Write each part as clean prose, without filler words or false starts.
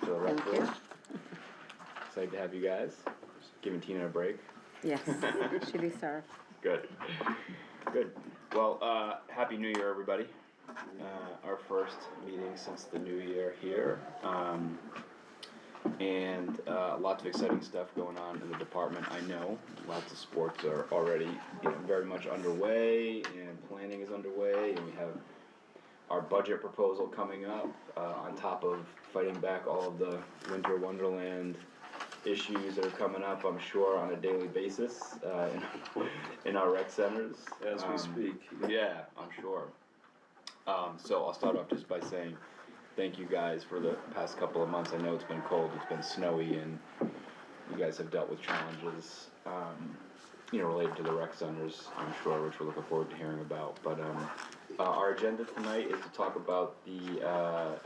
to the rec board. Excited to have you guys. Giving Tina a break. Yes, should be served. Good. Good. Well, Happy New Year, everybody. Our first meeting since the new year here. And lots of exciting stuff going on in the department. I know lots of sports are already very much underway, and planning is underway, and we have our budget proposal coming up on top of fighting back all of the winter wonderland issues that are coming up, I'm sure, on a daily basis in our rec centers. As we speak. Yeah, I'm sure. So I'll start off just by saying thank you guys for the past couple of months. I know it's been cold, it's been snowy, and you guys have dealt with challenges, related to the rec centers, I'm sure, which we're looking forward to hearing about. But our agenda tonight is to talk about the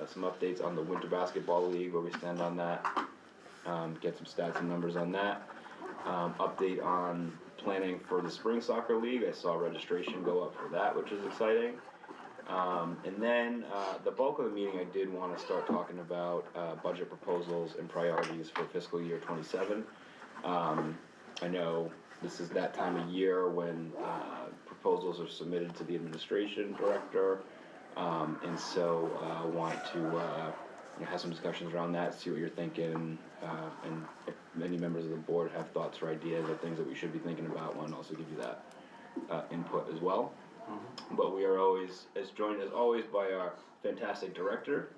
some updates on the Winter Basketball League, where we stand on that, get some stats and numbers on that, update on planning for the Spring Soccer League. I saw registration go up for that, which is exciting. And then the bulk of the meeting, I did want to start talking about budget proposals and priorities for fiscal year 27. I know this is that time of year when proposals are submitted to the administration director, and so I want to have some discussions around that, see what you're thinking, and if many members of the board have thoughts or ideas or things that we should be thinking about, I want to also give you that input as well. But we are always joined as always by our fantastic director,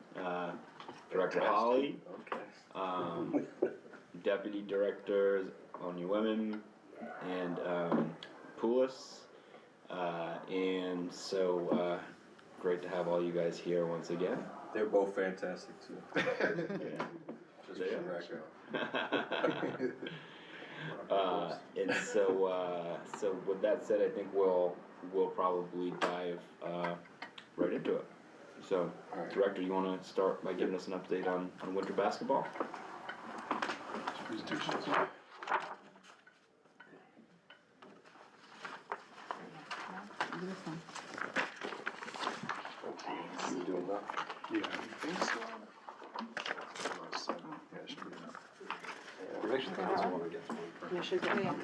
Director Holly, Deputy Directors Anya Women, and Poulos, and so great to have all you guys here once again. They're both fantastic too. Yeah. Just for the record. And so with that said, I think we'll probably dive right into it. So, right. Director, you want to start by giving us an update on winter basketball? You doing that? Yeah, I think so. Yeah, it should be enough.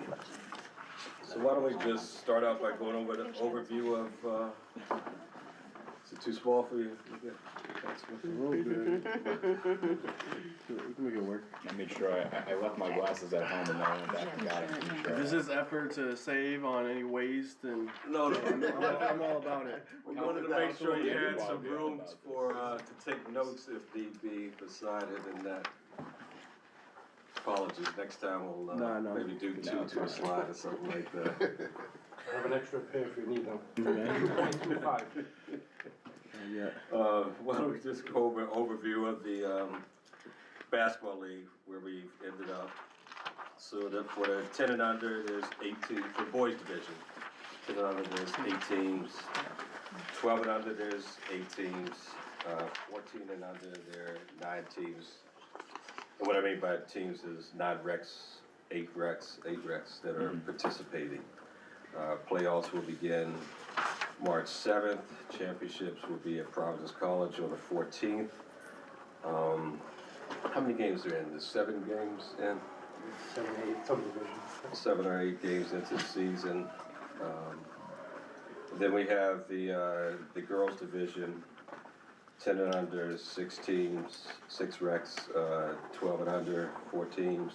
So why don't we just start out by going over the overview of, is it too small for you? A little bit. We can make it work. I made sure I left my glasses at home and then I went back and got it. This is effort to save on any waste, and No, I'm all about it. we wanted to make sure you had some room for, to take notes if need be beside it, and that. Apologies, next time we'll maybe do two to a slide or something like that. I have an extra pair if you need them. Why don't we just go over an overview of the basketball league where we've ended up. So that for the 10 and under, there's 18 for boys division. 10 and under, there's 8 teams. 12 and under, there's 8 teams. 14 and under, there are 9 teams. And what I mean by teams is 9 recs, 8 recs that are participating. Playoffs will begin March 7th. Championships will be at Providence College on the 14th. How many games are in? There's 7 games in? 7, 8, some division. 7 or 8 games into the season. Then we have the girls division. 10 and under, 6 teams, 6 recs, 12 and under, 4 teams.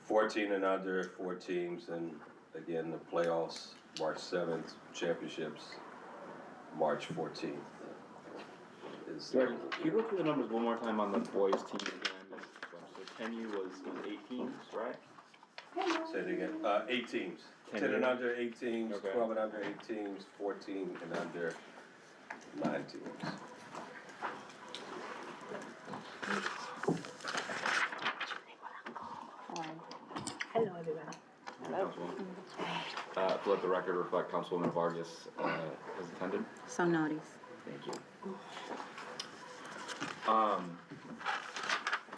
14 and under, 4 teams, and again, the playoffs, March 7th, championships, March 14th. Can you go through the numbers one more time on the boys team again? So 10U was 8 teams, right? Say it again, 8 teams. 10 and under, 8 teams, okay. 12 and under, 8 teams, 14 and under, 9 teams. Hello, everybody. Hello. To let the record reflect, Councilwoman Vargas has attended. So notice. Thank you.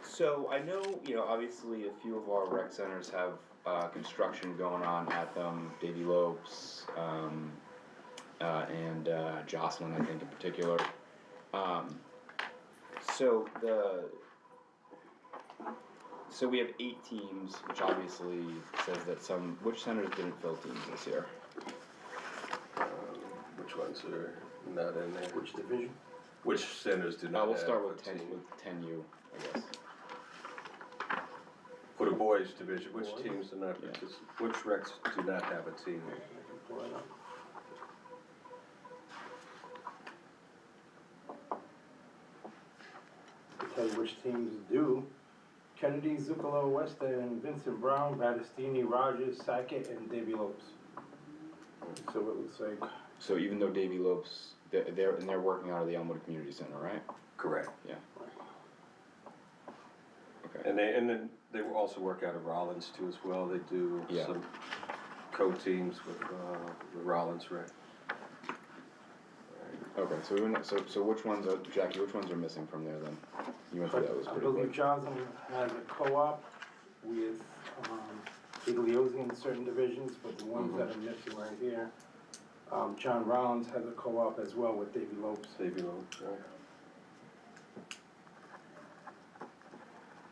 So I know, obviously a few of our rec centers have construction going on at them. Davy Lopes and Jocelyn, I think in particular. So So we have 8 teams, which obviously says that which centers didn't fill teams this year? Which ones are not in there? Which division? Which centers do not We'll have start a with 10, team? with 10U, I guess. For the boys division, which Boys? teams do not Yeah. participate, which recs do not have a team? I can pull it up. To tell you which teams do, Kennedy, Zuccolo, Weston, Vincent Brown, Battistini, Rogers, Sackett, and Davy Lopes. So it looks like, So even though Davy Lopes, they're working out of the Elmwood Community Center, right? Correct. Yeah. Okay. And then they will also work out of Rollins too as well. They do Yeah. some co-teams with Rollins, right? Okay, so which ones are, Jackie, which ones are missing from there then? You went through that was I pretty believe quick. Johnson has a co-op with Igliozzi in certain divisions, but the ones that are missing right here, John Rollins has a co-op as well with Davy Lopes. Davy Lopes, right?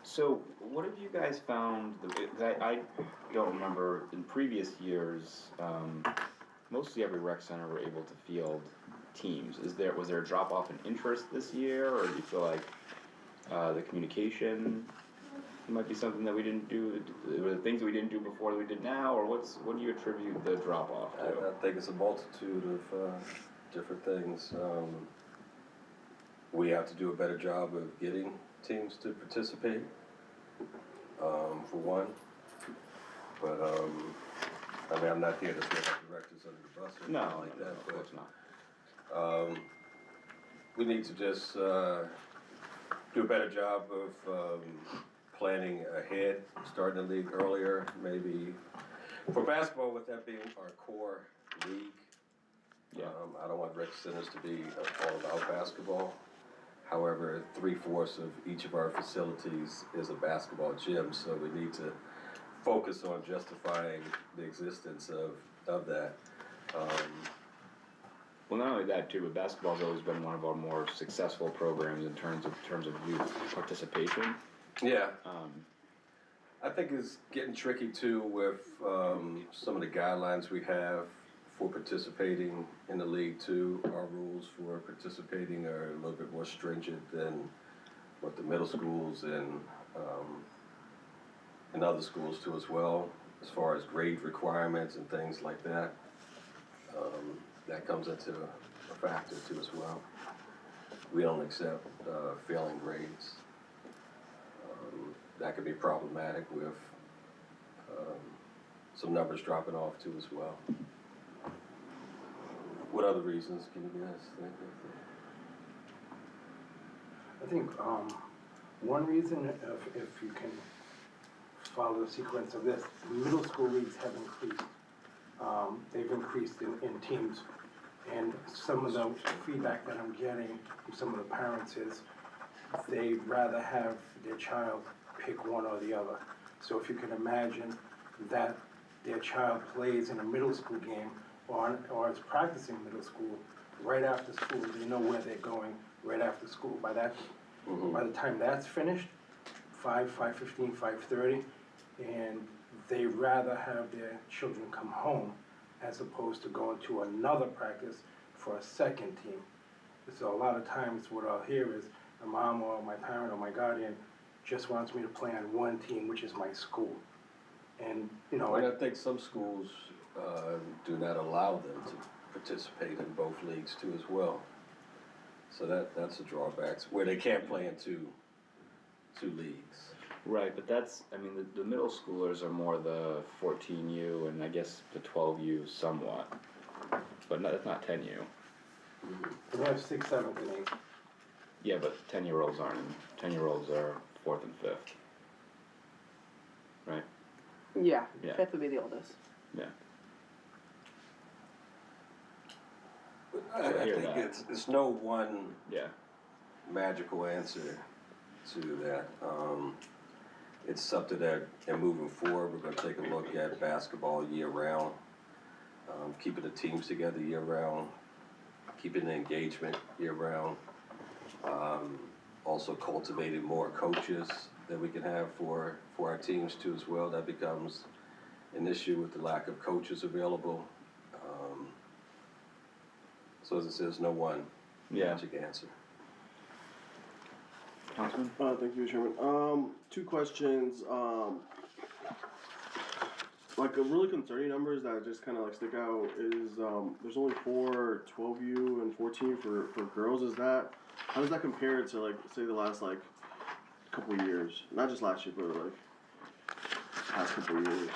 So what have you guys found, 'cause I don't remember, in previous years, mostly every rec center were able to field teams. Was there a drop off in interest this year, or do you feel like the communication might be something that we didn't do, were the things that we didn't do before that we did now, or what do you attribute the drop off to? I think it's a multitude of different things. We have to do a better job of getting teams to participate, for one. But I mean, I'm not here to throw the directors under the bus or No, anything like that. of But course not. we need to just do a better job of planning ahead, starting the league earlier, maybe. For basketball, with that being our core league, Yeah. I don't want rec centers to be all about basketball. However, 3/4 of each of our facilities is a basketball gym, so we need to focus on justifying the existence of that. Well, not only that too, but basketball's always been one of our more successful programs in terms of youth participation. Yeah. Um, I think it's getting tricky too with some of the guidelines we have for participating in the league too. Our rules for participating are a little bit more stringent than what the middle schools and other schools too as well, as far as grade requirements and things like that. That comes into a factor too as well. We don't accept failing grades. That could be problematic with some numbers dropping off too as well. What other reasons can you guys think of? I think one reason, if you can follow the sequence of this, middle school leagues have increased. They've increased in teams. And some of the feedback that I'm getting from some of the parents is they'd rather have their child pick one or the other. So if you can imagine that their child plays in a middle school game or is practicing middle school, right after school, they know where they're going right after school. By the time that's finished, 5:15, 5:30, and they rather have their children come home as opposed to going to another practice for a second team. So a lot of times what I'll hear is a mom or my parent or my guardian just wants me to play on one team, which is my school. And, you know, And I think some schools do not allow them to participate in both leagues too as well. So that's a drawback, where they can't play in two leagues. Right, but that's, I mean, the middle schoolers are more the 14U and I guess the 12U somewhat, but that's not 10U. we have 6th, 7th, and 8th. Yeah, but 10-year-olds aren't, 10-year-olds are 4th and 5th. Right? Yeah, Yeah. 5th would be the oldest. Yeah. I hear think that. it's no one Yeah. magical answer to that. It's something that, and moving forward, we're going to take a look at basketball year round, keeping the teams together year round, keeping the engagement year round, also cultivating more coaches that we can have for our teams too as well. That becomes an issue with the lack of coaches available. So as it says, no one magic answer. Councilman? Thank you, Chairman. Two questions. Like a really concerning numbers that just kind of like stick out is there's only 4 12U and 14U for girls. How does that compare to like say the last like couple of years? Not just last year, but like past couple of years.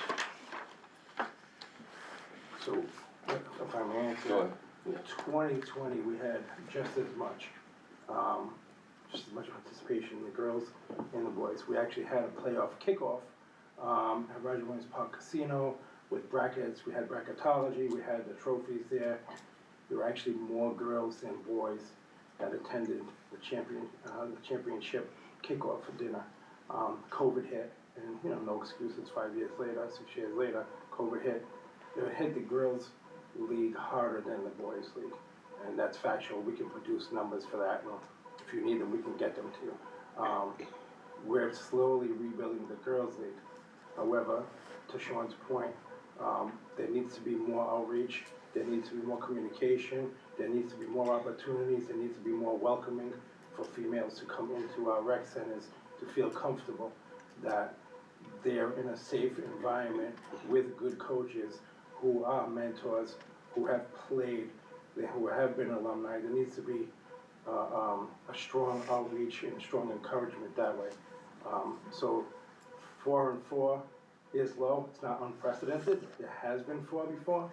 So, if I may answer, Go ahead. in 2020, we had just as much participation in the girls and the boys. We actually had a playoff kickoff at Roger Williams Park Casino with brackets. We had bracketology. We had the trophies there. There were actually more girls than boys that attended the championship kickoff for dinner. COVID hit, and no excuses. 5 years later, 6 years later, COVID hit. It hit the girls' league harder than the boys' league, and that's factual. We can produce numbers for that, and if you need them, we can get them to you. We're slowly rebuilding the girls' league. However, to Sean's point, there needs to be more outreach, there needs to be more communication, there needs to be more opportunities, there needs to be more welcoming for females to come into our rec centers to feel comfortable that they're in a safe environment with good coaches who are mentors, who have played, who have been alumni. There needs to be a strong outreach and strong encouragement that way. So 4-4 is low. It's not unprecedented. There has been 4 before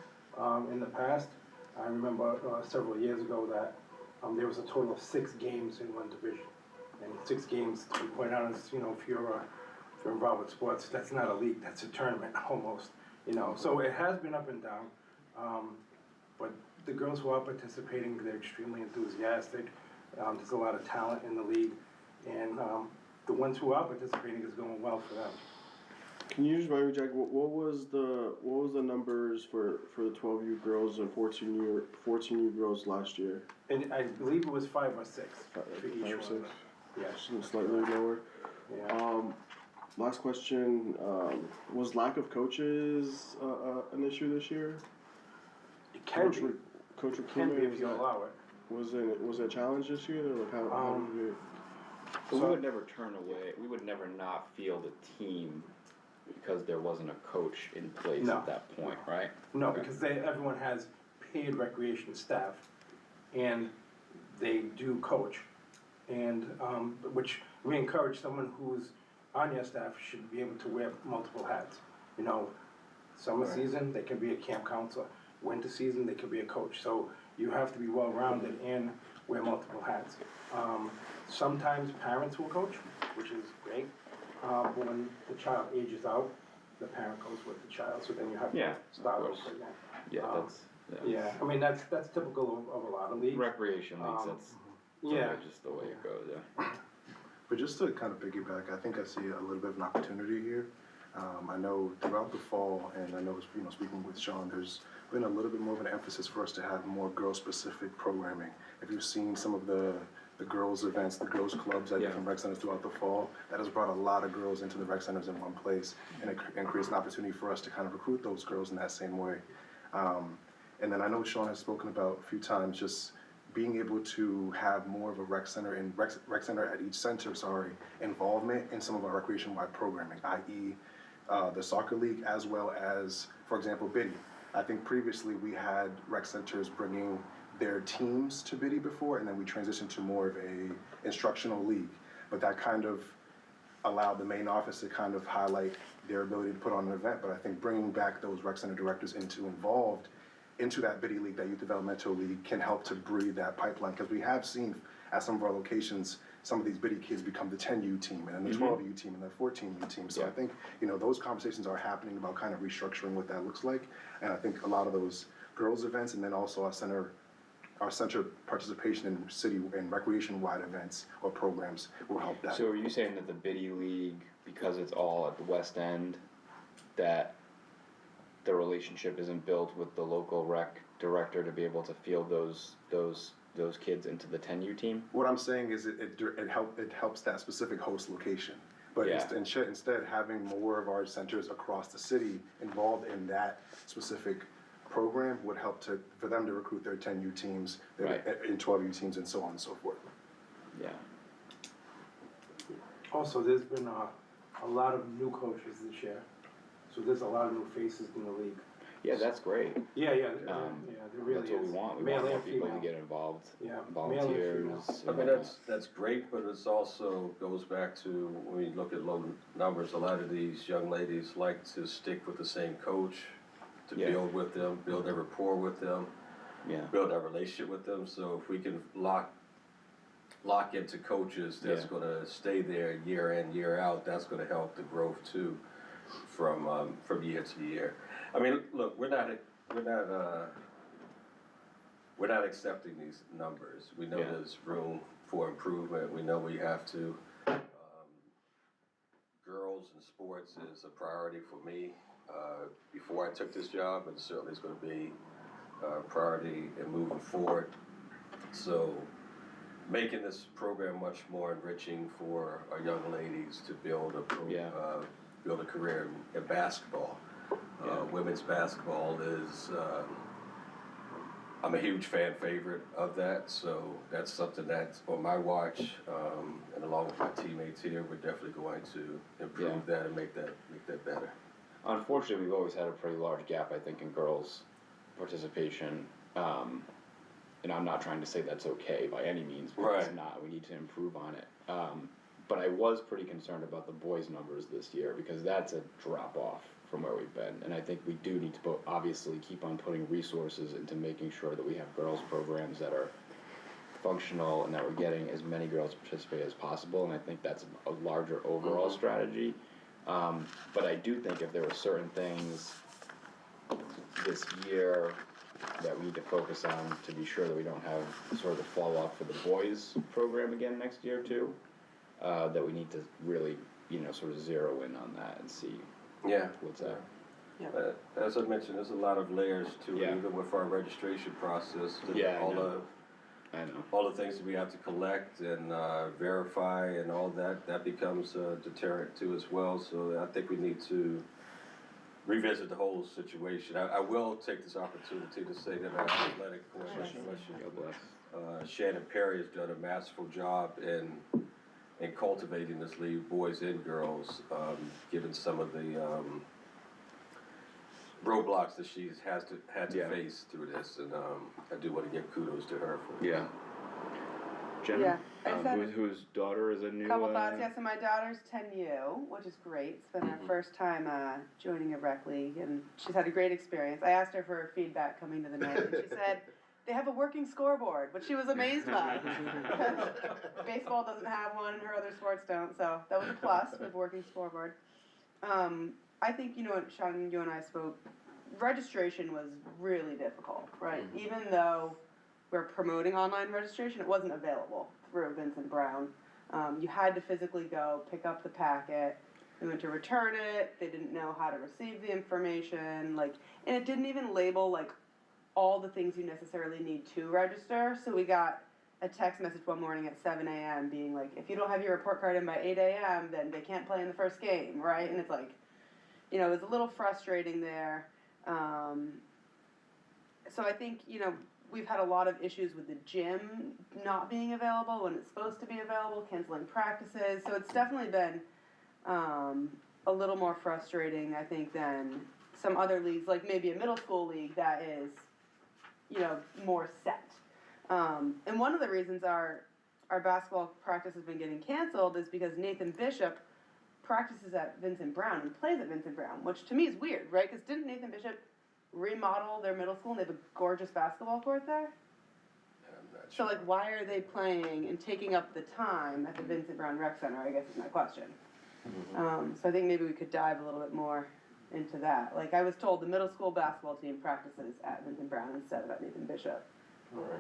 in the past. I remember several years ago that there was a total of 6 games in one division. And 6 games, to point out, is, if you're involved with sports, that's not a league, that's a tournament almost. So it has been up and down. But the girls who are participating, they're extremely enthusiastic. There's a lot of talent in the league. And the ones who are participating is going well for them. Can you just remind me, Jack, what was the numbers for the 12U girls and 14U girls last year? And I believe it was 5 or 6 for each 5 or one. 6? Yeah. Slightly lower. Yeah. Last question, was lack of coaches an issue this year? It can be. Coach It can be Rakuma, if you allow it. was it a challenge this year? Or like how did it? So we would never turn away, we would never not field a team because there wasn't a coach in place No. at that point, right? No, Okay. because everyone has paid recreation staff, and they do coach, and which we encourage someone who's on your staff should be able to wear multiple hats. Summer season, they can be a camp counselor. Winter season, they can be a coach. So you have to be well-rounded and wear multiple hats. Sometimes parents will coach, which is great. But when the child ages out, the parent goes with the child. So then you have to start of over course. again. Yeah, I mean that's typical of a lot of leagues. recreation leagues, that's just the way it goes, yeah. But just to kind of piggyback, I think I see a little bit of an opportunity here. I know throughout the fall, and I know, speaking with Sean, there's been a little bit more of an emphasis for us to have more girl-specific programming. If you've seen some of the girls' events, the girls' clubs at different rec centers throughout the fall, that has brought a lot of girls into the rec centers in one place, and it creates an opportunity for us to kind of recruit those girls in that same way. And then I know Sean has spoken about a few times just being able to have more of a rec center at each center, involvement in some of our recreation-wide programming, i.e. The soccer league, as well as, for example, Biddy. I think previously we had rec centers bringing their teams to Biddy before, and then we transitioned to more of a instructional league. But that kind of allowed the main office to kind of highlight their ability to put on an event. But I think bringing back those rec center directors involved into that Biddy league, that youth developmental league, can help to breathe that pipeline. Because we have seen at some of our locations, some of these Biddy kids become the 10U team, and then the 12U team, and the 14U team. So I think, those conversations are happening about kind of restructuring what that looks like. And I think a lot of those girls events, and then also our center participation in city and recreation-wide events or programs will help that. So are you saying that the Biddy League, because it's all at the West End, that the relationship isn't built with the local rec director to be able to field those kids into the 10U team? What I'm saying is it helps that specific host location. But Yeah. instead, having more of our centers across the city involved in that specific program would help for them to recruit their 10U teams, Right. and 12U teams, and so on and so forth. Yeah. Also, there's been a lot of new coaches this year, so there's a lot of new faces in the league. Yeah, that's great. Yeah, there really That's what we is. want. We Male want more and people to female. get involved. Yeah, male and Volunteers. I mean, that's great, but it's also goes back to, when you look at low numbers, a lot of these young ladies like to stick with the same coach, to Yeah. build with them, build their rapport with them, Yeah. build that relationship with them. So if we can lock into coaches that's Yeah. gonna stay there year in, year out, that's gonna help the growth too, from year to year. I mean, look, we're not accepting these numbers. We know Yeah. there's room for improvement. We know we have to. Girls in sports is a priority for me. Before I took this job, and certainly it's going to be a priority in moving forward. So, making this program much more enriching for our young ladies to build a career in basketball. Women's basketball is. I'm a huge fan favorite of that, so that's something that's on my watch, and along with my teammates here, we're definitely going to improve that and make that better. Unfortunately, we've always had a pretty large gap, I think, in girls' participation. And I'm not trying to say that's okay by any means, because it's not. We need to improve on it. But I was pretty concerned about the boys' numbers this year, because that's a drop off from where we've been. And I think we do need to obviously keep on putting resources into making sure that we have girls' programs that are functional and that we're getting as many girls to participate as possible. And I think that's a larger overall strategy. But I do think if there were certain things this year that we need to focus on to be sure that we don't have sort of the fall off for the boys program again next year too, that we need to really, sort of zero in on that and see what's up. As I mentioned, there's a lot of layers to it, Yeah. even with our registration process. Yeah, I all know. all the things that we have to collect and verify and all that becomes a deterrent too as well. So I think we need to revisit the whole situation. I will take this opportunity to say that our athletic coordinator, God bless. Shannon Perry, has done a masterful job in cultivating this league, boys and girls, given some of the roadblocks that she had to face through this, and I do want to give kudos to her for Yeah. Jenna? Yeah, I just had whose daughter is a new couple thoughts. Yeah, so my daughter's 10U, which is great. It's been her first time joining a rec league, and she's had a great experience. I asked her for feedback coming to the night, and she said they have a working scoreboard, which she was amazed by. Because baseball doesn't have one, and her other sports don't, so that was a plus with working scoreboard. I think, Sean, you and I spoke, registration was really difficult, right? Even though we're promoting online registration, it wasn't available through Vincent Brown. You had to physically go pick up the packet. We went to return it. They didn't know how to receive the information, and it didn't even label all the things you necessarily need to register. So we got a text message one morning at 7 a.m. being like, if you don't have your report card in by 8 a.m., then they can't play in the first game, right? And it's it was a little frustrating there. So I think, we've had a lot of issues with the gym not being available when it's supposed to be available, canceling practices. So it's definitely been a little more frustrating, I think, than some other leagues, like maybe a middle school league that is, more set. And one of the reasons our basketball practice has been getting canceled is because Nathan Bishop practices at Vincent Brown and plays at Vincent Brown, which to me is weird, right? Because didn't Nathan Bishop remodel their middle school and they have a gorgeous basketball court there? I'm not So sure. why are they playing and taking up the time at the Vincent Brown Rec Center, I guess is my question. So I think maybe we could dive a little bit more into that. I was told the middle school basketball team practices at Vincent Brown instead of at Nathan Bishop. Right.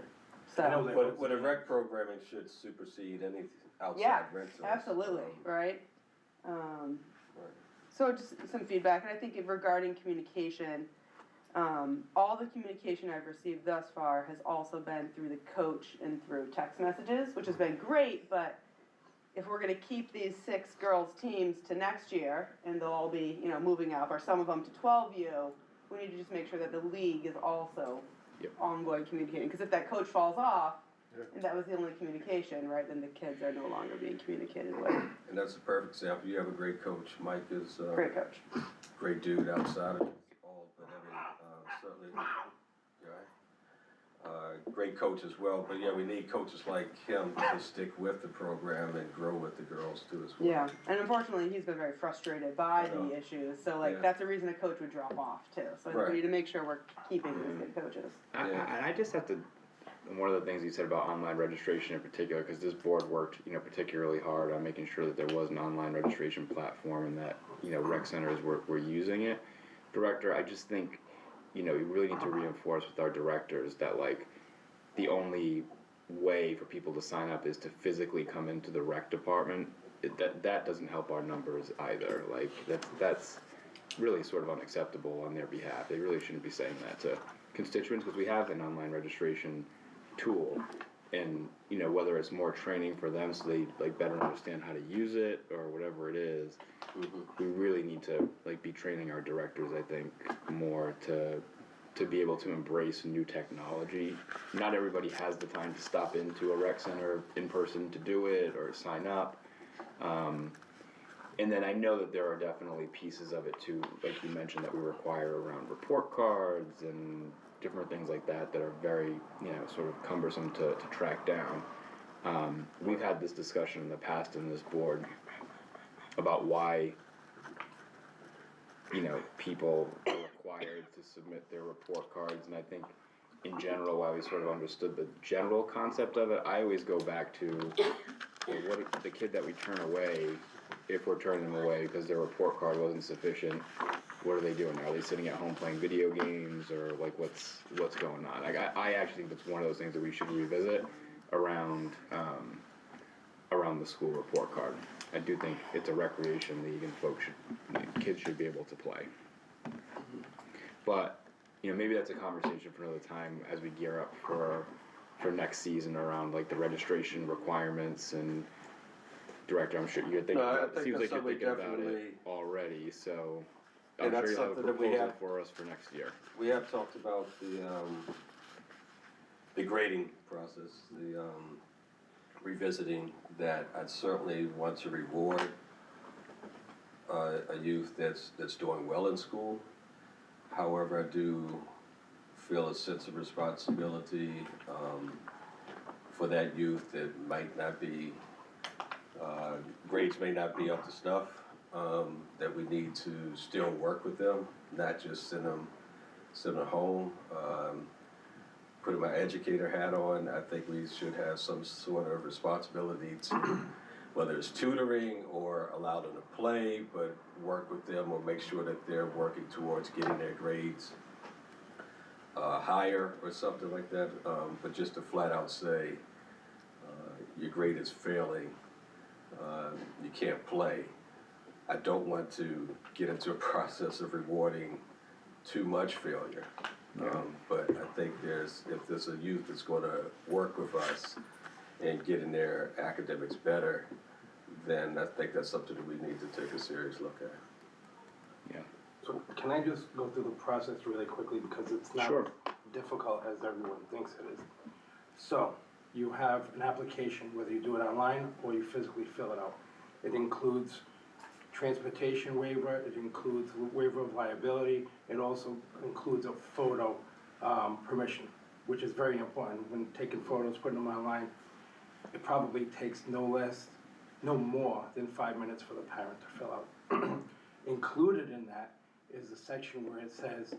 I know So, that- But a rec programming should supersede any outside yeah, rentals. absolutely, right? So just some feedback, and I think regarding communication, all the communication I've received thus far has also been through the coach and through text messages, which has been great, but if we're gonna keep these 6 girls teams to next year, and they'll all be, you know, moving up, or some of them to 12U, we need to just make sure that the league is also Yep. ongoing communicating, because if that coach falls off, Yeah. and that was the only communication, right, then the kids are no longer being communicated with. And that's a perfect example. You have a great coach. Mike is Great coach. great dude outside of all, but certainly, great coach as well. But yeah, we need coaches like him to stick with the program and grow with the girls too as well. Yeah, and unfortunately, he's been very frustrated by I know. the issues, so like, Yeah. that's a reason a coach would drop off too. So Right. we need to make sure we're keeping these good coaches. I just have to, one of the things you said about online registration in particular, because this board worked, you know, particularly hard on making sure that there was an online registration platform and that, you know, rec centers were using it. Director, I just think, you know, we really need to reinforce with our directors that, like, the only way for people to sign up is to physically come into the rec department. That doesn't help our numbers either. Like, that's really sort of unacceptable on their behalf. They really shouldn't be saying that to constituents, because we have an online registration tool, and, you know, whether it's more training for them so they, like, better understand how to use it or whatever it is, we really need to, like, be training our directors, I think, more to be able to embrace new technology. Not everybody has the time to stop into a rec center in person to do it or sign up. And then I know that there are definitely pieces of it too, like you mentioned, that we require around report cards and different things like that are very, you know, sort of cumbersome to track down. We've had this discussion in the past in this board about why, you know, people are required to submit their report cards, and I think in general, while we sort of understood the general concept of it, I always go back to, well, what the kid that we turn away, if we're turning them away because their report card wasn't sufficient, what are they doing? Are they sitting at home playing video games, or like what's going on? Like, I actually think that's one of those things that we should revisit around the school report card. I do think it's a recreation league and kids should be able to play. But, you know, maybe that's a conversation for another time as we gear up for next season around, like, the registration requirements. And Director, I'm sure you're thinking No, I about it. think Seems like that's you're thinking something about it definitely- already, so And I'm sure that's you'll have a something that we proposal have- for us for next year. We have talked about the grading process, revisiting that. I'd certainly want to reward a youth that's doing well in school. However, I do feel a sense of responsibility for that youth that might not be, grades may not be up to snuff, that we need to still work with them, not just send them home. Putting my educator hat on, I think we should have some sort of responsibility to, whether it's tutoring or allow them to play, but work with them or make sure that they're working towards getting their grades higher or something like that. But just to flat out say, your grade is failing, you can't play. I don't want to get into a process of rewarding too much failure. But I think if there's a youth that's going to work with us and getting their academics better, then I think that's something that we need to take a serious look at. Yeah. So can I just go through the process really quickly, because it's not Sure. difficult as everyone thinks it is. So you have an application, whether you do it online or you physically fill it out. It includes transportation waiver, it includes waiver of liability, it also includes a photo permission, which is very important. When taking photos, putting them online, it probably takes no more than 5 minutes for the parent to fill out. Included in that is a section where it says,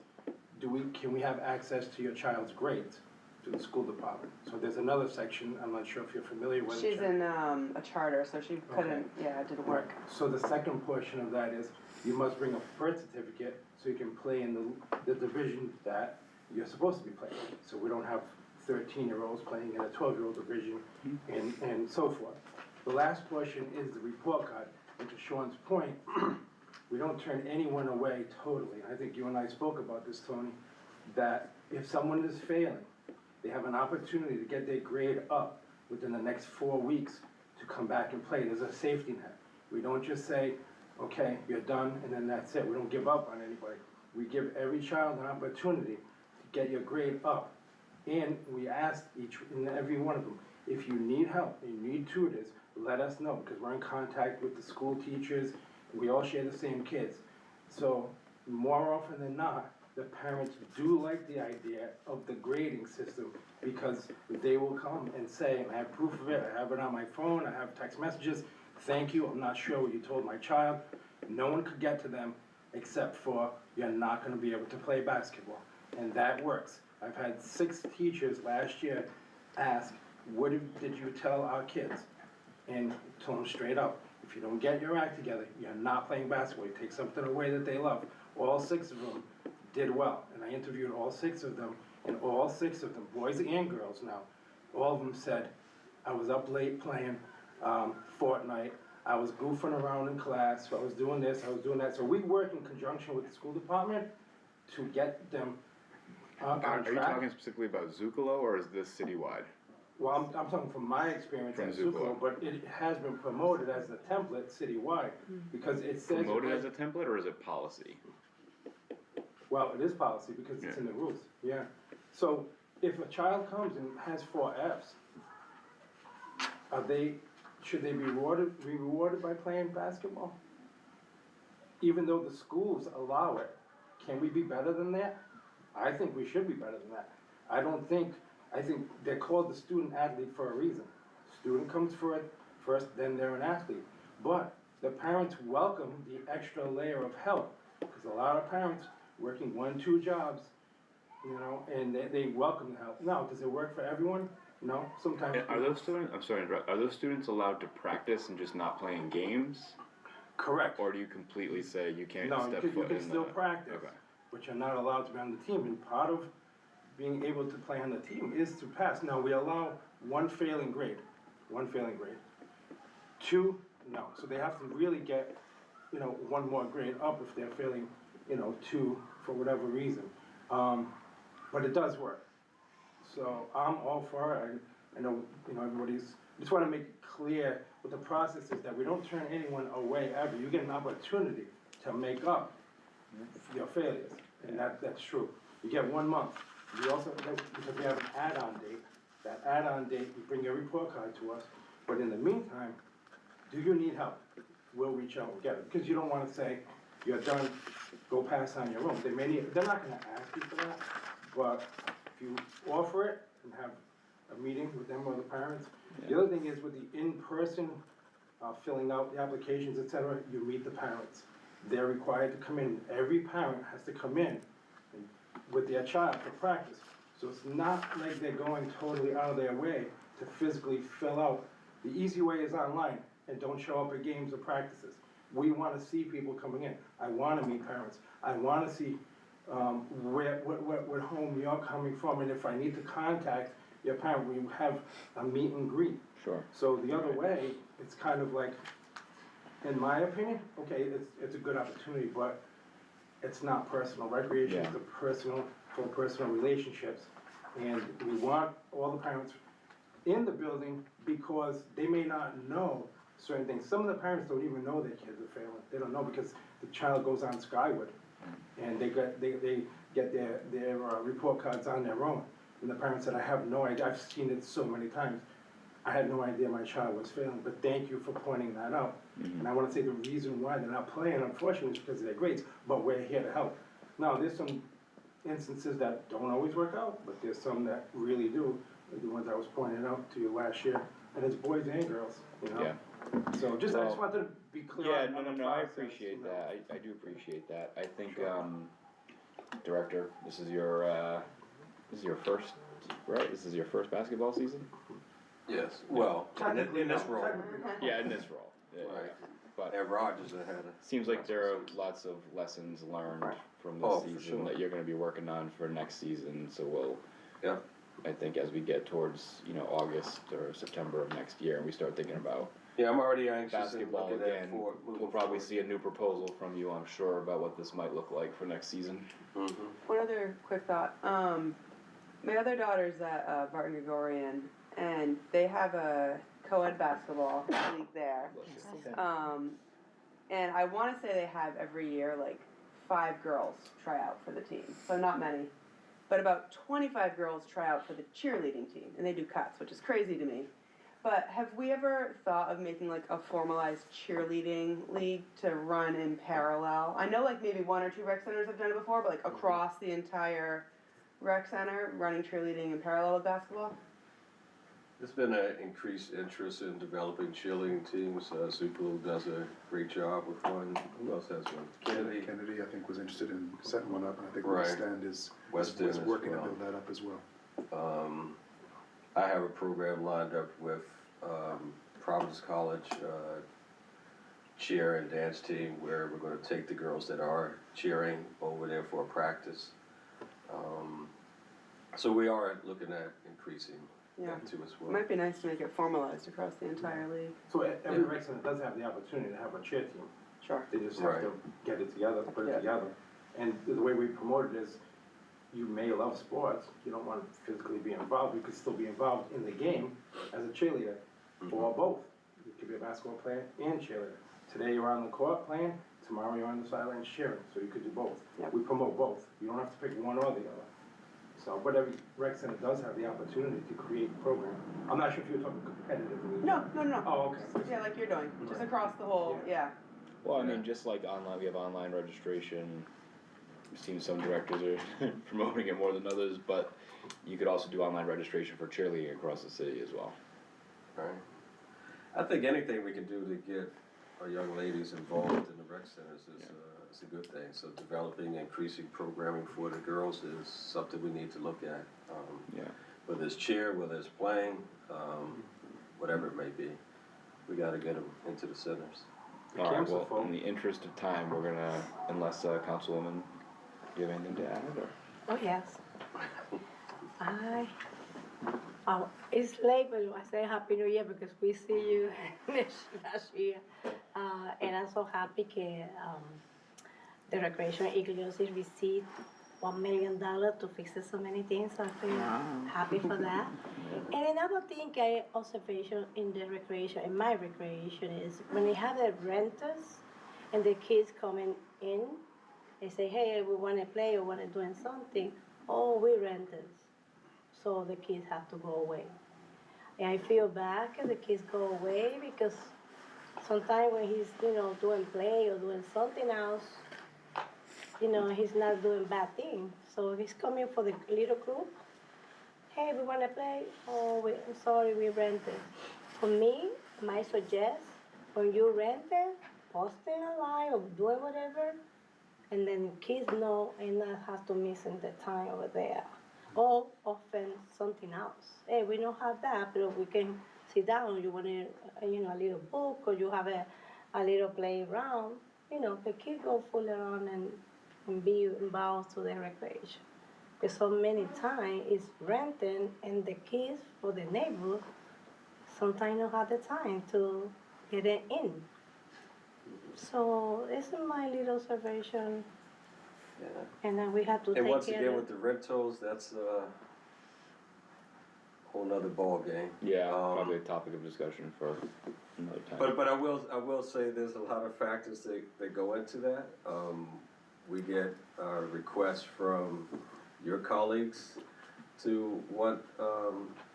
can we have access to your child's grades to the school department? So there's another section, I'm not sure if you're familiar with it. She's in a charter, so she couldn't, yeah, it didn't work. So the second portion of that is, you must bring a birth certificate so you can play in the division that you're supposed to be playing. So we don't have 13-year-olds playing in a 12-year-old division and so forth. The last portion is the report card, and to Sean's point, we don't turn anyone away totally. I think you and I spoke about this, Tony, that if someone is failing, they have an opportunity to get their grade up within the next 4 weeks to come back and play. There's a safety net. We don't just say, okay, you're done, and then that's it. We don't give up on anybody. We give every child an opportunity to get your grade up. And we ask each and every one of them, if you need help, you need tutors, let us know, because we're in contact with the school teachers, we all share the same kids. So more often than not, the parents do like the idea of the grading system, because they will come and say, and I have proof of it, I have it on my phone, I have text messages, thank you, I'm not sure what you told my child. No one could get to them except for, you're not gonna be able to play basketball. And that works. I've had 6 teachers last year ask, what did you tell our kids? And told them straight up, if you don't get your act together, you're not playing basketball. You take something away that they love. All 6 of them did well. And I interviewed all 6 of them, and all 6 of them, boys and girls now, all of them said, I was up late playing Fortnite. I was goofing around in class. I was doing this, I was doing that. So we work in conjunction with the school department to get them on track. Are you talking specifically about Zucolo, or is this citywide? Well, I'm talking from my experience From at Zucolo. Zucolo, but it has been promoted as a template citywide, because it says. Promoted as a template, or is it policy? Well, it is policy because it's in the rules, yeah. So if a child comes and has 4 Fs, should they be rewarded by playing basketball? Even though the schools allow it, can we be better than that? I think we should be better than that. I think they're called the student athlete for a reason. Student comes first, then they're an athlete. But the parents welcome the extra layer of help, because a lot of parents working 1, 2 jobs, you know, and they welcome the help. Now, does it work for everyone? No, sometimes. And are those students, I'm sorry to interrupt, are those students allowed to practice and just not play in games? Correct. Or do you completely say you can't No, step you foot can in still the... practice, Okay. but you're not allowed to be on the team. And part of being able to play on the team is to pass. Now, we allow 1 failing grade. 2, no. So they have to really get, 1 more grade up if they're failing, 2 for whatever reason. But it does work. So I'm all for it. I know, everybody's, just want to make it clear what the process is, that we don't turn anyone away ever. You get an opportunity to make up your failures, and that's true. You get 1 month. We also, because we have an add-on date, that add-on date, you bring your report card to us, but in the meantime, do you need help? We'll reach out and get it, because you don't want to say, you're done, go pass on your own. They're not gonna ask you for that, but if you offer it and have a meeting with them or the parents. The other thing is with the in-person, filling out the applications, et cetera, you meet the parents. They're required to come in. Every parent has to come in with their child for practice. So it's not like they're going totally out of their way to physically fill out. The easy way is online, and don't show up at games or practices. We want to see people coming in. I want to meet parents. I want to see what home you're coming from, and if I need to contact your parent, we have a meet and greet. Sure. So the other way, it's kind of like, in my opinion, okay, it's a good opportunity, but it's not personal. Recreation is for personal relationships, and we want all the parents in the building because they may not know certain things. Some of the parents don't even know their kids are failing. They don't know because the child goes on Skyward, and they get their report cards on their own. And the parent said, I have no idea. I've seen it so many times. I had no idea my child was failing, but thank you for pointing that out. And I want to say the reason why they're not playing, unfortunately, is because of their grades, but we're here to help. Now, there's some instances that don't always work out, but there's some that really do, like the ones I was pointing out to you last year, and it's boys and girls, Yeah. So I just wanted to be clear Yeah, on the no, I process, appreciate that. I do appreciate that. I think, Director, this is your first, right? This is your first basketball season? Yes, well, in this role. Yeah, in this role. Yeah, Right. But At Rogers, I had a. seems like there are lots of lessons learned from this Oh, for season sure. that you're gonna be working on for next season, so we'll, Yeah. I think as we get towards, August or September of next year, and we start thinking about Yeah, I'm already anxious and basketball looking again, at we'll probably see a new proposal from you, I'm sure, about what this might look like for next season. Mm-hmm. One other quick thought. My other daughter's at Barton Gregorian, and they have a co-ed basketball league there. And I wanna say they have every year, like, 5 girls try out for the team, so not many. But about 25 girls try out for the cheerleading team, and they do cuts, which is crazy to me. But have we ever thought of making like a formalized cheerleading league to run in parallel? I know like maybe 1 or 2 rec centers have done it before, but like across the entire rec center, running cheerleading in parallel with basketball? There's been an increased interest in developing cheerleading teams. Suplu does a great job with one. Who else has one? Kennedy. Kennedy, I think, was interested in setting one up, and I think Right. West End is As working to well. build that up as well. I have a program lined up with Providence College cheer and dance team where we're going to take the girls that are cheering over there for a practice. So we are looking at increasing that too as It well. might be nice to make it formalized across the entire league. So every rec center does have the opportunity to have a cheer team. Sure. They just have to get it together, put it together. And the way we promote it is, you may love sports, you don't want to physically be involved, you could still be involved in the game as a cheerleader, or both. You could be a basketball player and cheerleader. Today you're on the court playing, tomorrow you're on the sidelines cheering, so you could do both. Yep. We promote both, you don't have to pick one or the other. So, but every rec center does have the opportunity to create a program. I'm not sure if you're talking competitively. No. Oh, okay. Yeah, like you're doing, just across the whole, yeah. Well, I mean, just like online, we have online registration. We've seen some directors are promoting it more than others, but you could also do online registration for cheerleading across the city as well. Right. I think anything we can do to get our young ladies involved in the rec centers is a good thing. So developing, increasing programming for the girls is something we need to look at. Whether it's cheer, whether it's playing, whatever it may be, we got to get them into the centers. All right, camps are well, full. in the interest of time, we're gonna, unless Councilwoman, you have anything to add, or? Oh, yes. It's late, but I say Happy New Year because we see you last year. And I'm so happy that the Recreational Inclusive received $1 million to fix so many things. I feel happy for that. And another thing, observation in the recreation, in my recreation, is when they have the renters and the kids coming in, they say, hey, we want to play or want to do something. Oh, we renters. So the kids have to go away. And I feel bad if the kids go away because sometimes when he's, doing play or doing something else, he's not doing bad things. So if he's coming for the little group, hey, we want to play. Oh, I'm sorry, we rented. For me, I suggest when you rent it, post it online or doing whatever, and then kids know and not have to miss in the time over there. Or often something else. Hey, we don't have that, but we can sit down. You want a little book, or you have a little playground. The kids go fool around and be involved to the recreation. Because so many times it's renting, and the kids for the neighborhood sometimes don't have the time to get it in. So this is my little observation. Yeah. And then we have to And take once care again, of with the rentals, that's a whole nother ballgame. Yeah, probably a topic of discussion for another time. But I will say there's a lot of factors that go into that. We get requests from your colleagues to want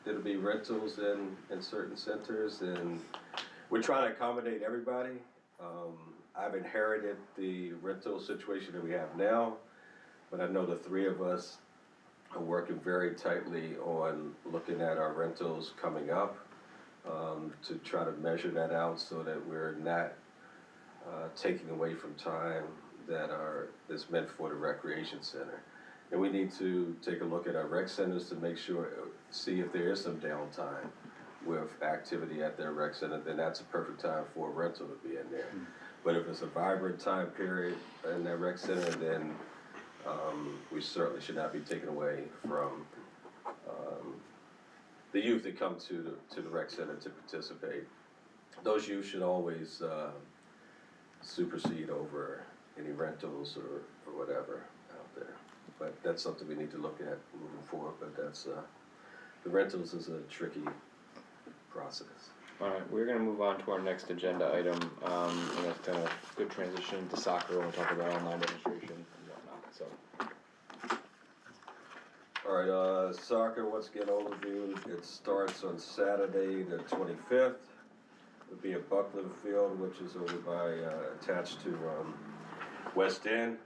there to be rentals in certain centers, and we're trying to accommodate everybody. I've inherited the rental situation that we have now, but I know the three of us are working very tightly on looking at our rentals coming up to try to measure that out so that we're not taking away from time that is meant for the recreation center. And we need to take a look at our rec centers to make sure, see if there is some downtime with activity at their rec center, then that's a perfect time for a rental to be in there. But if it's a vibrant time period in that rec center, then we certainly should not be taken away from the youth that come to the rec center to participate. Those youth should always supersede over any rentals or whatever out there. But that's something we need to look at moving forward. But that's the rentals is a tricky process. Alright, we're gonna move on to our next agenda item, and that's kind of good transition to soccer, and we'll talk about online registration and whatnot, so. All right, soccer, once again, overview. It starts on Saturday, the 25th. It'll be at Buckland Field, which is over by, attached to West End.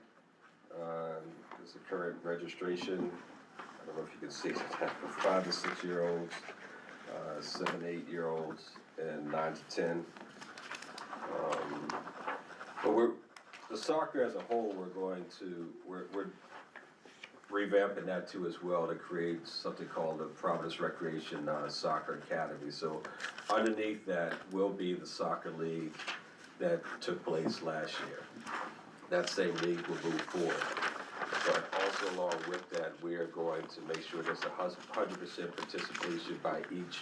It's the current registration. I don't know if you can see it, for 5 to 6 year olds, 7 to 8 year olds, and 9 to 10. But the soccer as a whole, we're revamping that too as well to create something called the Providence Recreation Soccer Academy. So underneath that will be the soccer league that took place last year. That same league will move forward. But also along with that, we are going to make sure there's 100% participation by each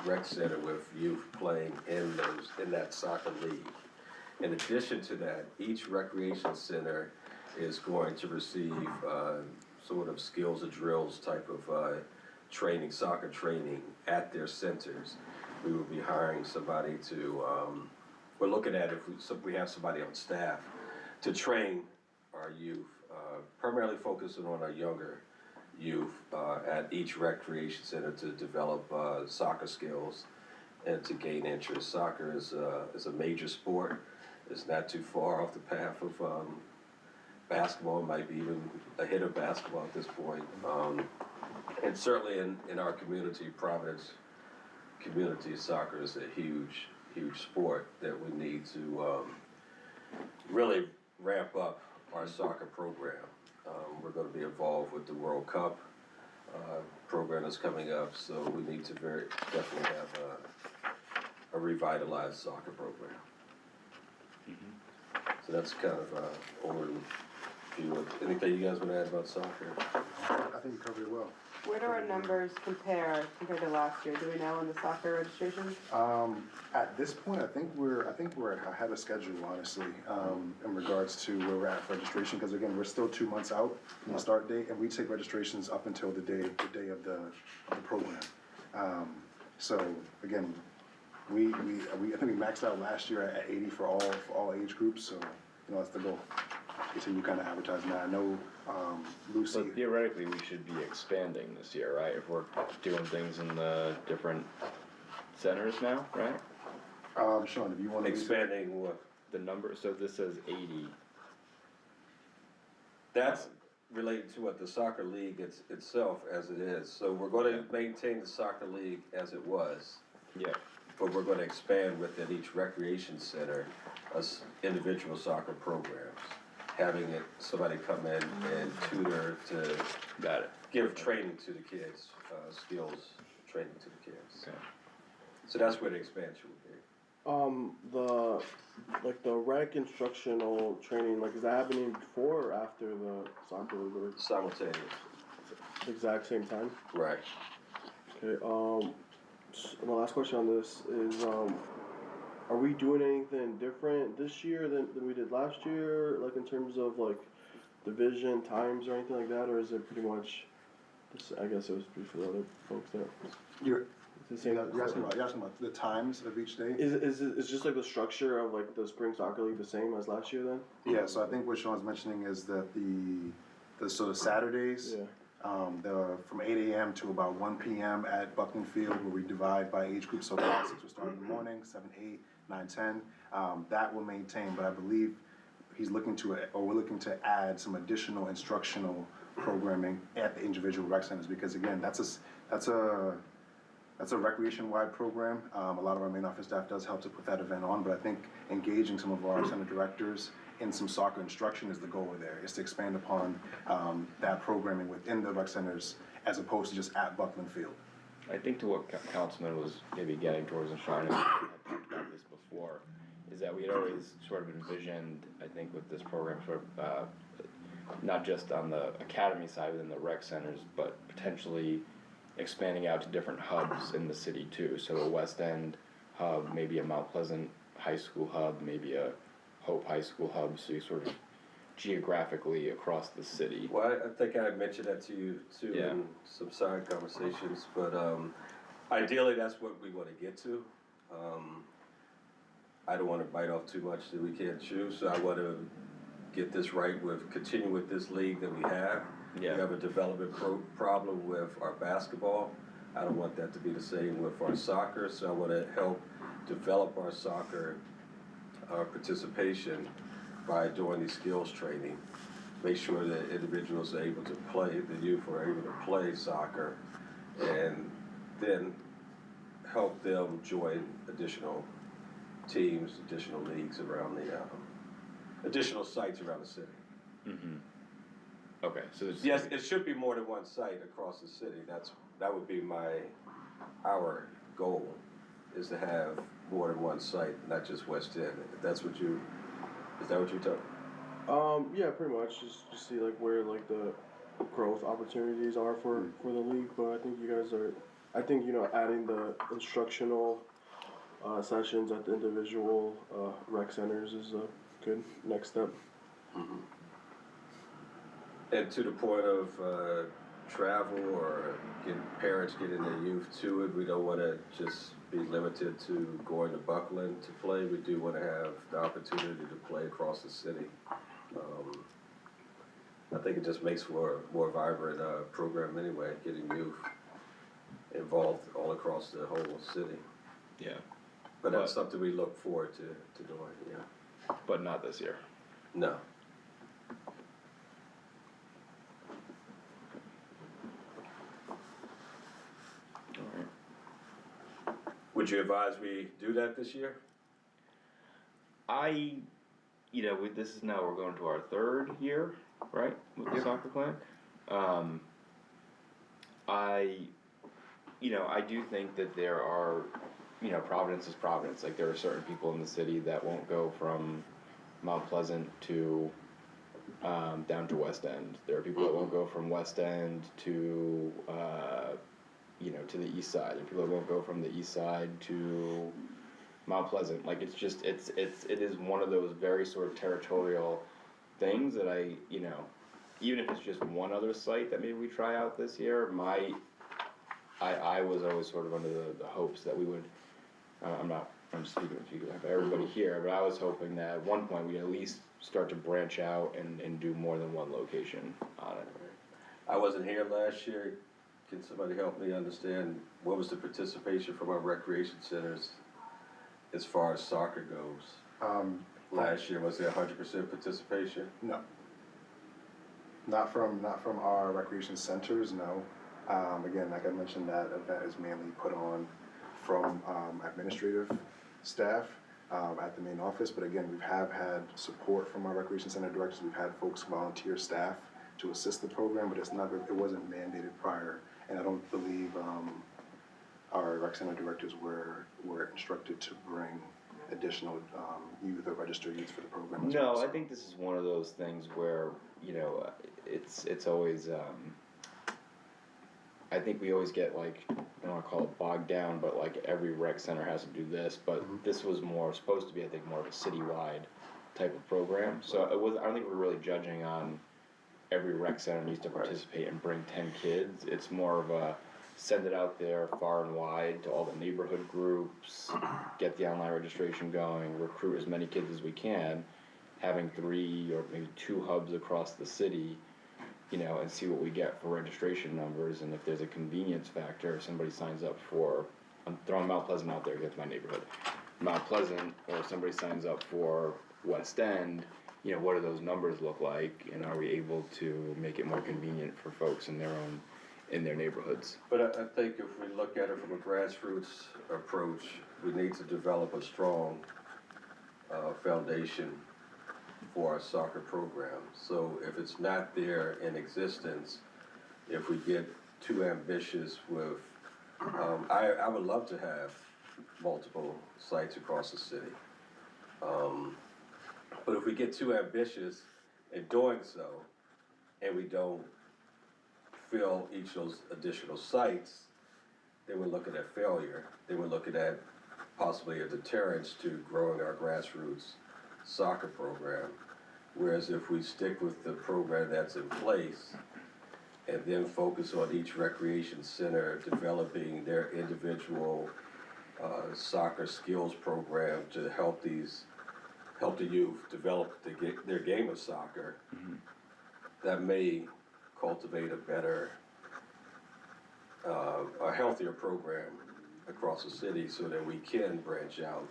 rec center with youth playing in that soccer league. In addition to that, each recreation center is going to receive sort of skills and drills type of training, soccer training at their centers. We will be hiring somebody to, we're looking at if we have somebody on staff to train our youth, primarily focusing on our younger youth at each recreation center to develop soccer skills and to gain interest. Soccer is a major sport. It's not too far off the path of basketball, might be even ahead of basketball at this point. And certainly in our community, Providence community, soccer is a huge, huge sport that we need to really ramp up our soccer program. We're going to be involved with the World Cup program that's coming up, so we need to definitely have a revitalized soccer program. So that's kind of overview. Anything you guys want to add about soccer? I think you covered it well. Where do our numbers compare compared to last year? Do we know on the soccer registration? At this point, I think we're ahead of schedule, honestly, in regards to where we're at for registration. Because again, we're still 2 months out from the start date, and we take registrations up until the day of the program. So again, I think we maxed out last year at 80 for all age groups. So that's the goal. Continue kind of advertising that. I know Lucy. But theoretically, we should be expanding this year, right? If we're doing things in the different centers now, right? Sean, if you want to Expanding what? The number, so this says 80. That's related to what the soccer league itself as it is. So we're going to maintain the soccer league as it was. Yeah. But we're going to expand within each recreation center individual soccer programs. Having somebody come in and tutor to give training to the kids, skills training to the kids. Okay. So that's where the expansion will be. The rec instructional training, is that happening before or after the soccer league? Or Simultaneous. exact same time? Right. Okay, my last question on this is, are we doing anything different this year than we did last year, in terms of division, times, or anything like that, or is it pretty much, I guess it was for the other folks there. You're It's the same. asking about the times of each day? Is just the structure of the spring soccer league the same as last year then? Yeah, so I think what Sean's mentioning is that the sort of Saturdays, Yeah. they're from 8 a.m. to about 1 p.m. at Buckland Field, where we divide by age group. So classics will start in the morning, 7, 8, 9, 10. That will maintain, but I believe we're looking to add some additional instructional programming at the individual rec centers, because again, that's a recreation-wide program. A lot of our main office staff does help to put that event on, but I think engaging some of our center directors in some soccer instruction is the goal there, is to expand upon that programming within the rec centers as opposed to just at Buckland Field. I think to what Councilman was maybe getting towards and trying to talk about this before, is that we had always sort of envisioned, I think with this program, sort of not just on the academy side within the rec centers, but potentially expanding out to different hubs in the city too. So a West End hub, maybe a Mount Pleasant High School hub, maybe a Hope High School hub, so you sort of geographically across the city. Well, I think I mentioned that to you too in some side conversations, but ideally that's what we want to get to. I don't wanna bite off too much that we can't chew, so I wanna get this right continue with this league that we have. Yeah. We have a development problem with our basketball. I don't want that to be the same with our soccer, so I wanna help develop our soccer, participation by doing these skills training. Make sure that individuals are able to play, the youth are able to play soccer, and then help them join additional teams, additional leagues around additional sites around the city. Mm-hmm. Okay, so there's. Yes, it should be more than one site across the city. That would be our goal, is to have more than one site, not just West End. If that's what is that what you're talking? Yeah, pretty much. Just see like where like the growth opportunities are for the league. But I think you guys are. I think adding the instructional sessions at the individual rec centers is a good next step. Mm-hmm. And to the point of travel or parents getting their youth to it, we don't want to just be limited to going to Buckland to play. We do want to have the opportunity to play across the city. I think it just makes for a more vibrant program anyway, getting youth involved all across the whole city. Yeah. But that's something we look forward to doing, yeah. But not this year. No. Alright. Would you advise we do that this year? This is now, we're going to our third year, right, with the soccer plan. I do think that there are, Providence is Providence. Like, there are certain people in the city that won't go from Mount Pleasant to down to West End. There are people that won't go from West End to to the east side. There are people that won't go from the east side to Mount Pleasant. Like, it is one of those very sort of territorial things that even if it's just one other site that maybe we try out this year, I was always sort of under the hopes that we would, I'm speaking for everybody here, but I was hoping that at one point we'd at least start to branch out and do more than one location on it. I wasn't here last year. Can somebody help me understand what was the participation from our recreation centers as far as soccer goes? Last year, was there 100% participation? No. Not from our recreation centers, no. Again, like I mentioned, that event is mainly put on from administrative staff at the main office. But again, we have had support from our recreation center directors. We've had folks volunteer staff to assist the program, but it wasn't mandated prior. And I don't believe our rec center directors were instructed to bring additional youth or registered youth for the program. No, I think this is one of those things where it's always. I think we always get I don't want to call it bogged down, but every rec center has to do this. But this was supposed to be, I think, more of a citywide type of program. So it was. I don't think we're really judging on every rec center needs to participate and bring 10 kids. It's more of a send it out there far and wide to all the neighborhood groups, get the online registration going, recruit as many kids as we can, having 3 or maybe 2 hubs across the city, and see what we get for registration numbers. And if there's a convenience factor, if somebody signs up for, I'm throwing Mount Pleasant out there, it's my neighborhood, Mount Pleasant, or somebody signs up for West End, what do those numbers look like, and are we able to make it more convenient for folks in their neighborhoods? But I think if we look at it from a grassroots approach, we need to develop a strong foundation for our soccer program. So if it's not there in existence, if we get too ambitious with, I would love to have multiple sites across the city. But if we get too ambitious in doing so, and we don't fill each of those additional sites, then we're looking at failure. Then we're looking at possibly a deterrence to growing our grassroots soccer program. Whereas if we stick with the program that's in place and then focus on each recreation center developing their individual soccer skills program to help the youth develop their game of soccer, that may cultivate a better, a healthier program across the city so that we can branch out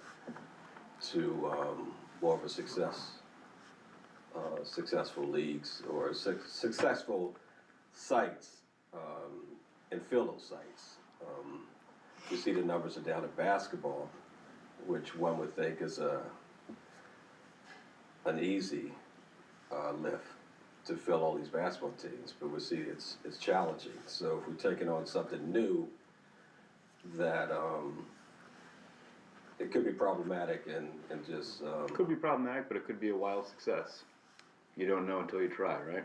to more of a successful leagues or successful sites, and fill those sites. We see the numbers are down in basketball, which one would think is an easy lift to fill all these basketball teams, but we see it's challenging. So if we're taking on something new, that it could be problematic and just It could be problematic, but it could be a wild success. You don't know until you try, right?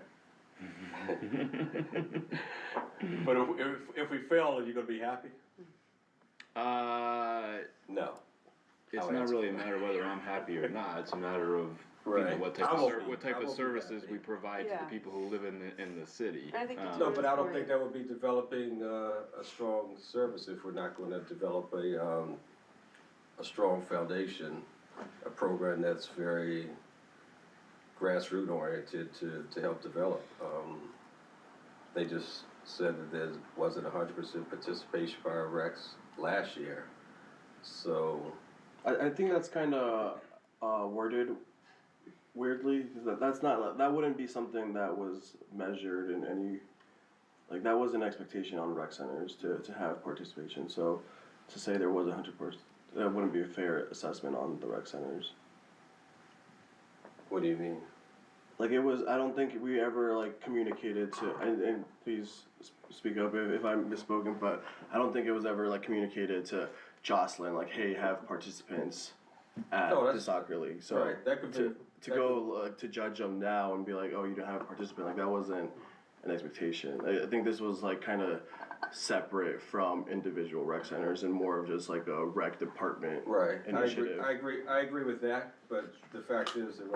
But if we fail, are you gonna be happy? No. It's I'll not answer really a that. matter of whether I'm happy or not. It's a matter of Right. what type I of won't be. what type I of won't be services happy. we provide to Yeah. the people who live in the city. And I think No, but I don't think that would be developing a strong service if we're not going to develop a strong foundation, a program that's very grassroots oriented to help develop. They just said that there wasn't 100% participation by our Recs last year, so I think that's kind of worded weirdly. 'Cause that wouldn't be something that was measured in any, like that was an expectation on rec centers to have participation. So to say there was 100%, that wouldn't be a fair assessment on the rec centers. what do you mean? Like it was, I don't think we ever like communicated to, and please speak up if I'm misspoken, but I don't think it was ever like communicated to Jocelyn, like, hey, have participants at No, the that's- soccer league. So right, that could be- to go to judge them now and be like, oh, you don't have a participant, like that wasn't an expectation. I think this was like kind of separate from individual rec centers and more of just like a rec department Right, initiative. I agree with that, but the fact is there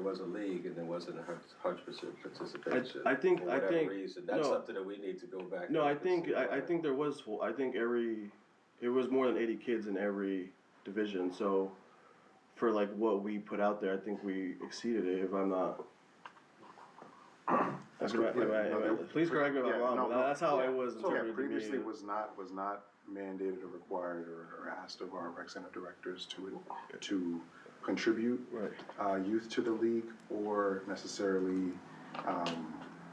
was a league and there wasn't 100% participation. I think- For I whatever think- reason, that's no. something that we need to go back. No, I and think see I why. think there was full. I think it was more than 80 kids in every division. So for like what we put out there, I think we exceeded it. If I'm not, That's am I- correct. Yeah, am I- no, am I- there- please correct me if I'm yeah, wrong. no, but no, that's how yeah. it was Yeah, interpreted to me. previously was not mandated or required or asked of our rec center directors to contribute Right. youth to the league or necessarily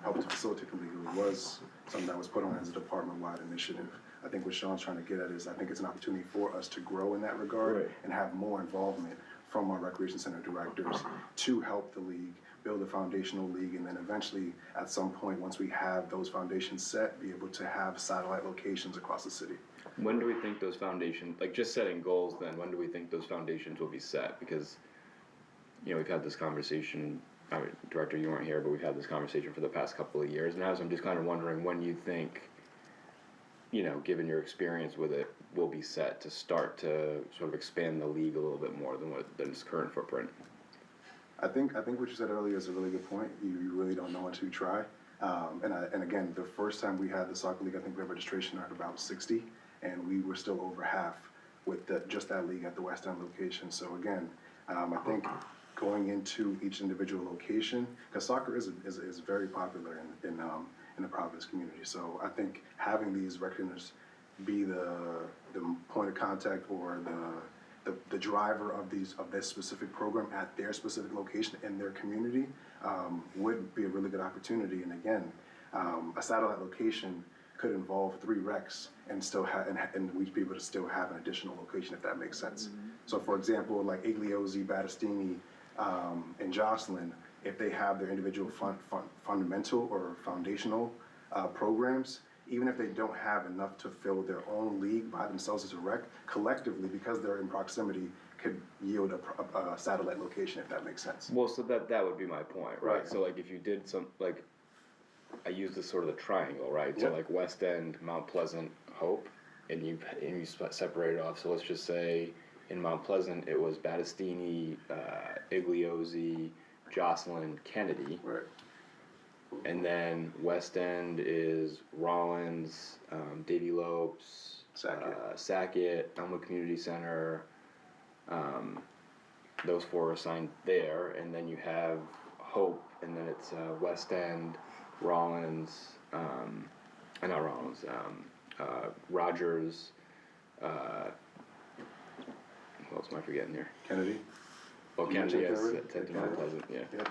help to facilitate the league. It was something that was put on as a department-wide initiative. I think what Sean's trying to get at is I think it's an opportunity for us to grow in that regard Right. and have more involvement from our recreation center directors to help the league build a foundational league, and then eventually, at some point, once we have those foundations set, be able to have satellite locations across the city. When do we think those foundations, like just setting goals then, when do we think those foundations will be set? Because, you know, we've had this conversation, I mean, Director, you weren't here, but we've had this conversation for the past couple of years now, so I'm just kind of wondering when you think, you know, given your experience with it, will be set to start to sort of expand the league a little bit more than its current footprint. I think what you said earlier is a really good point. You really don't know until you try. And again, the first time we had the soccer league, I think we had registration at about 60, and we were still over half with just that league at the West End location. So again, I think going into each individual location, because soccer is very popular in the Providence community. So I think having these rec centers be the point of contact or the driver of this specific program at their specific location in their community would be a really good opportunity. And again, a satellite location could involve 3 recs and still and we'd be able to still have an additional location if that makes sense. So for example, like Igliozzi, Battistini, and Jocelyn, if they have their individual fundamental or foundational programs, even if they don't have enough to fill their own league by themselves as a rec, collectively, because they're in proximity, could yield a satellite location, if that makes sense. Well, so that would be my point, right? Right. So like if you did I use this sort of the triangle, right? So Yep. like West End, Mount Pleasant, Hope, and you separate it off. So let's just say in Mount Pleasant it was Battistini, Igliozzi, Jocelyn, Kennedy. Right. And then West End is Rollins, Davy Lopes, Sackett, Elmwood Community Center. Those four are assigned there, and then you have Hope, and then it's West End, Rollins, not Rollins, Rogers. Who else am I forgetting here? Kennedy. Oh, Kennedy, yes, Kennedy. Tenth Mount Pleasant, yeah. Yeah.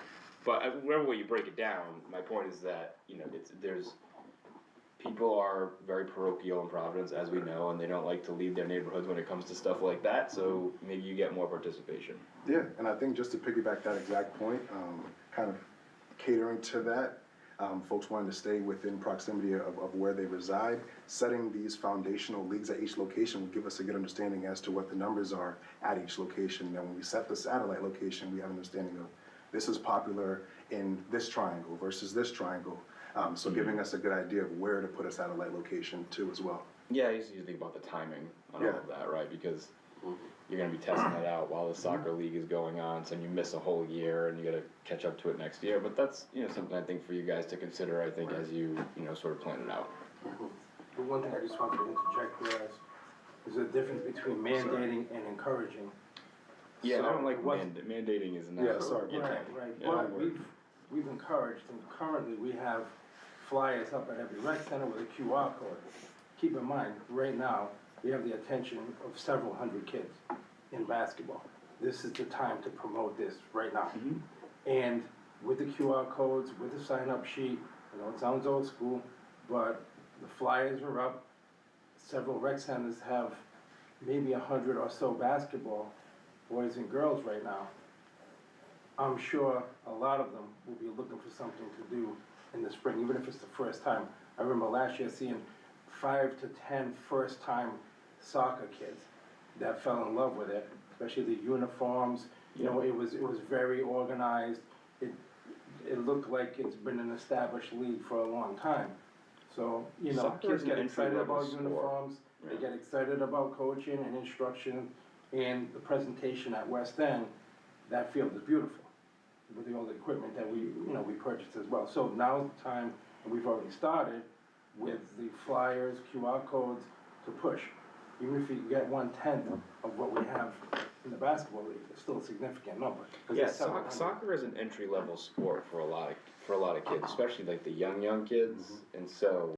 But whatever way you break it down, my point is that, you know, there's, people are very parochial in Providence, as we know, and they don't like to leave their neighborhoods when it comes to stuff like that, so maybe you get more participation. Yeah, and I think just to piggyback that exact point, kind of catering to that, folks wanting to stay within proximity of where they reside, setting these foundational leagues at each location will give us a good understanding as to what the numbers are at each location. And when we set the satellite location, we have an understanding of this is popular in this triangle versus this triangle. So giving us a good idea of where to put a satellite location too as well. Yeah, I used to think about the timing on all Yeah. of that, right? Because you're gonna be testing it out while the soccer league is going on, so you miss a whole year and you gotta catch up to it next year. But that's, you know, something I think for you guys to consider, I think, as you know, sort of plan it out. The one thing I just wanted to interject there is a difference between mandating and encouraging. Yeah, I So don't like what- mandating is not. Yeah, sorry. you know, Right, yeah. but we've encouraged, and currently we have flyers up at every rec center with a QR code. Keep in mind, right now, we have the attention of several hundred kids in basketball. This is the time to promote this right now. And with the QR codes, with the sign-up sheet, I know it sounds old school, but the flyers are up. Several rec centers have maybe 100 or so basketball boys and girls right now. I'm sure a lot of them will be looking for something to do in the spring, even if it's the first time. I remember last year seeing 5 to 10 first-time soccer kids that fell in love with it, especially the uniforms. You know, it was very organized. It looked like it's been an established league for a long time. So, you know, Soccer kids is an get excited entry-level about sport. uniforms, they Yeah. get excited about coaching and instruction, and the presentation at West End, that field is beautiful with the old equipment that we purchased as well. So now's the time, and we've already started with the flyers, QR codes to push. Even if you get 1/10 of what we have in the basketball league, it's still a significant number. 'Cause Yeah, it's 700. soccer is an entry level sport for a lot of kids, especially like the young kids, and so